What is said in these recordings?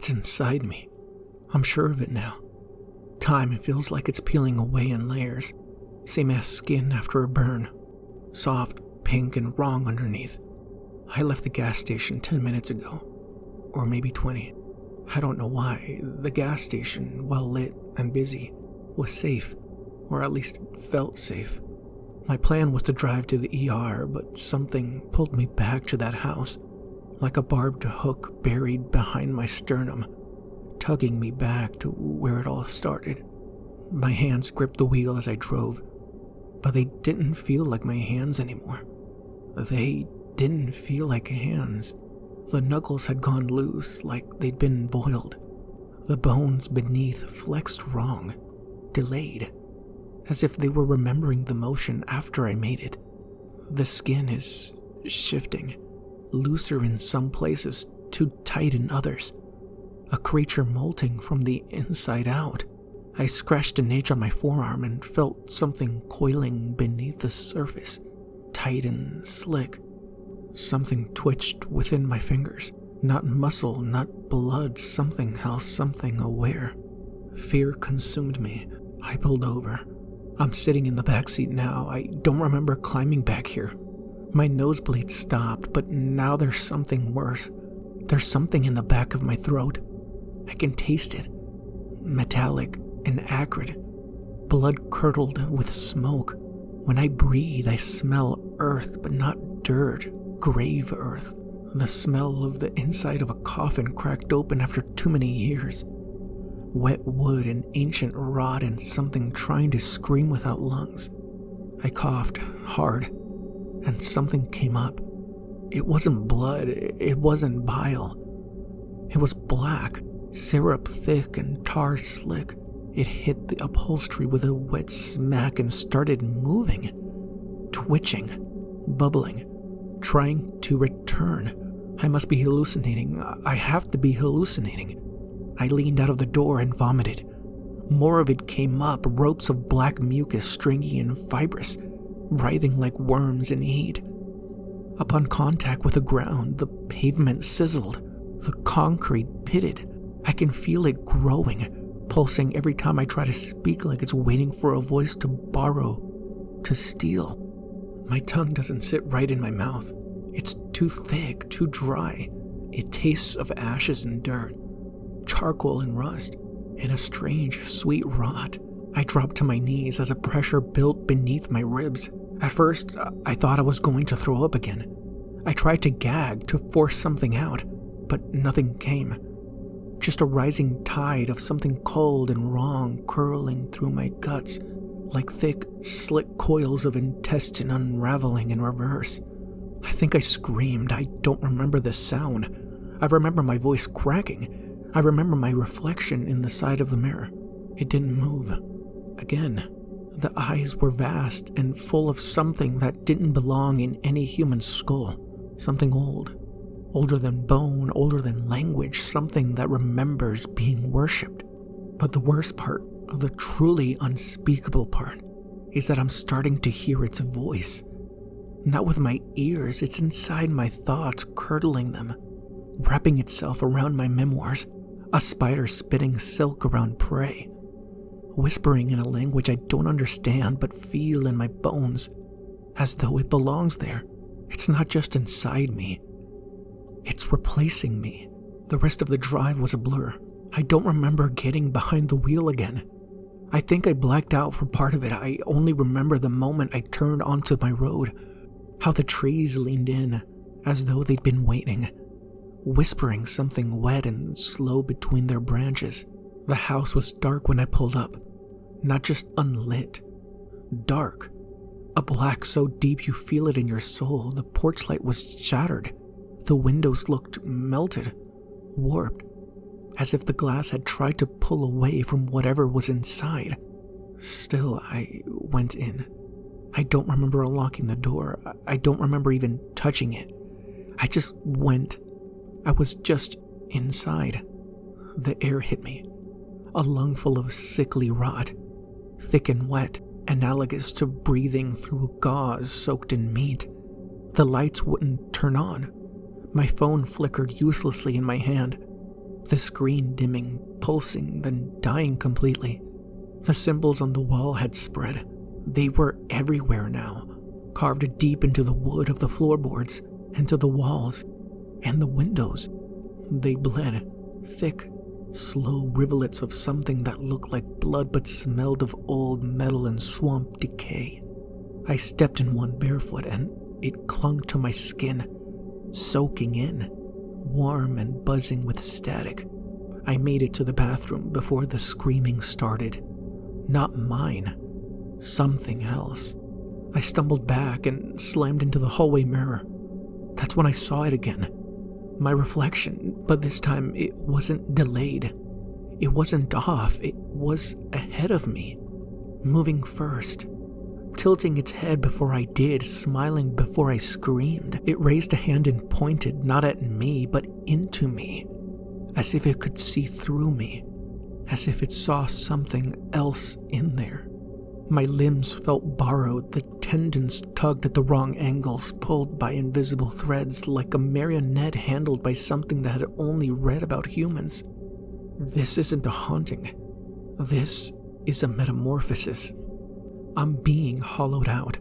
It's inside me. I'm sure of it now. Time feels like it's peeling away in layers. Same as skin after a burn. Soft, pink, and wrong underneath. I left the gas station 10 minutes ago. Or maybe 20. I don't know why. The gas station, well lit and busy, was safe. Or at least felt safe. My plan was to drive to the ER, but something pulled me back to that house. Like a barbed hook buried behind my sternum, tugging me back to where it all started. My hands gripped the wheel as I drove, but they didn't feel like my hands anymore. They didn't feel like hands. The knuckles had gone loose, like they'd been boiled. The bones beneath flexed wrong, delayed, as if they were remembering the motion after I made it. The skin is shifting. Looser in some places, too tight in others. A creature molting from the inside out. I scratched an itch on my forearm and felt something coiling beneath the surface, tight and slick. Something twitched within my fingers. Not muscle, not blood, something else, something aware. Fear consumed me. I pulled over. I'm sitting in the backseat now. I don't remember climbing back here. My nosebleed stopped, but now there's something worse. There's something in the back of my throat. I can taste it. Metallic and acrid. Blood curdled with smoke. When I breathe, I smell earth, but not dirt. Grave earth. The smell of the inside of a coffin cracked open after too many years. Wet wood and ancient rot and something trying to scream without lungs. I coughed hard. And something came up. It wasn't blood, it wasn't bile. It was black, syrup thick and tar slick. It hit the upholstery with a wet smack and started moving, twitching, bubbling, trying to return. I must be hallucinating. I have to be hallucinating. I leaned out of the door and vomited. More of it came up, ropes of black mucus, stringy and fibrous, writhing like worms in heat. Upon contact with the ground, the pavement sizzled, the concrete pitted. I can feel it growing, pulsing every time I try to speak like it's waiting for a voice to borrow, to steal. My tongue doesn't sit right in my mouth. It's too thick, too dry. It tastes of ashes and dirt, charcoal and rust, and a strange, sweet rot. I dropped to my knees as a pressure built beneath my ribs. At first, I thought I was going to throw up again. I tried to gag, to force something out, but nothing came. Just a rising tide of something cold and wrong curling through my guts, like thick, slick coils of intestine unraveling in reverse. I think I screamed. I don't remember the sound. I remember my voice cracking. I remember my reflection in the side of the mirror. It didn't move. Again. The eyes were vast and full of something that didn't belong in any human skull. Something old. Older than bone, older than language, something that remembers being worshipped. But the worst part, the truly unspeakable part, is that I'm starting to hear its voice. Not with my ears, it's inside my thoughts, curdling them, wrapping itself around my memoirs, a spider spitting silk around prey. Whispering in a language I don't understand but feel in my bones, as though it belongs there. It's not just inside me. It's replacing me. The rest of the drive was a blur. I don't remember getting behind the wheel again. I think I blacked out for part of it. I only remember the moment I turned onto my road, how the trees leaned in, as though they'd been waiting, whispering something wet and slow between their branches. The house was dark when I pulled up, not just unlit, dark. A black so deep you feel it in your soul. The porch light was shattered. The windows looked melted, warped, as if the glass had tried to pull away from whatever was inside. Still, I went in. I don't remember unlocking the door. I don't remember even touching it. I just went. I was just inside. The air hit me. A lungful of sickly rot, thick and wet, analogous to breathing through gauze soaked in meat. The lights wouldn't turn on. My phone flickered uselessly in my hand. The screen dimming, pulsing, then dying completely. The symbols on the wall had spread. They were everywhere now, carved deep into the wood of the floorboards, into the walls, and the windows. They bled, thick, slow rivulets of something that looked like blood but smelled of old metal and swamp decay. I stepped in one barefoot and it clung to my skin, soaking in, warm and buzzing with static. I made it to the bathroom before the screaming started. Not mine. Something else. I stumbled back and slammed into the hallway mirror. That's when I saw it again. My reflection, but this time it wasn't delayed. It wasn't off. It was ahead of me, moving first. Tilting its head before I did, smiling before I screamed. It raised a hand and pointed, not at me, but into me, as if it could see through me, as if it saw something else in there. My limbs felt borrowed, the tendons tugged at the wrong angles, pulled by invisible threads like a marionette handled by something that had only read about humans. This isn't a haunting. This is a metamorphosis. I'm being hollowed out,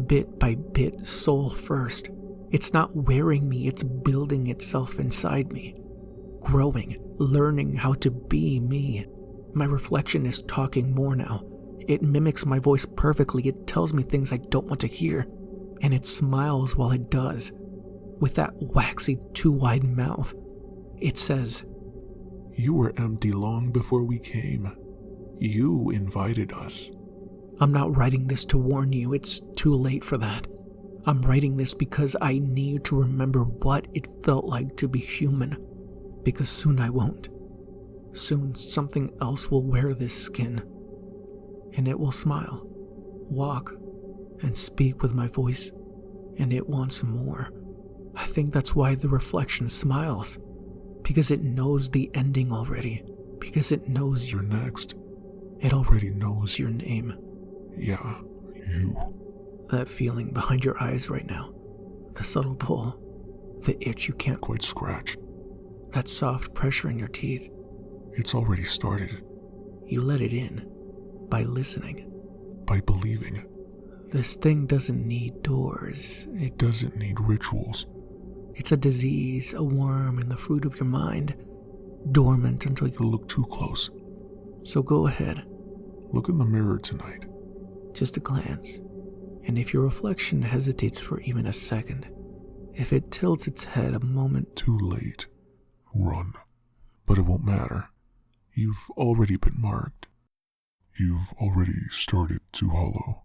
bit by bit, soul first. It's not wearing me, it's building itself inside me, growing, learning how to be me. My reflection is talking more now. It mimics my voice perfectly. It tells me things I don't want to hear, and it smiles while it does, with that waxy, too wide mouth. It says, "You were empty long before we came. You invited us." I'm not writing this to warn you, it's too late for that. I'm writing this because I need to remember what it felt like to be human, because soon I won't. Soon something else will wear this skin, and it will smile, walk, and speak with my voice, and it wants more. I think that's why the reflection smiles, because it knows the ending already, because it knows You're next. It already knows your name. Yeah, you. That feeling behind your eyes right now, the subtle pull, the itch you can't Quite scratch. that soft pressure in your teeth. It's already started. You let it in by listening. By believing. This thing doesn't need doors. It Doesn't need rituals. It's a disease, a worm in the fruit of your mind, dormant until You you look too close. So go ahead, Look in the mirror tonight. just a glance. And if your reflection hesitates for even a second, if it tilts its head a moment, Too late. Run. But it won't matter. You've already been marked. You've already started to hollow.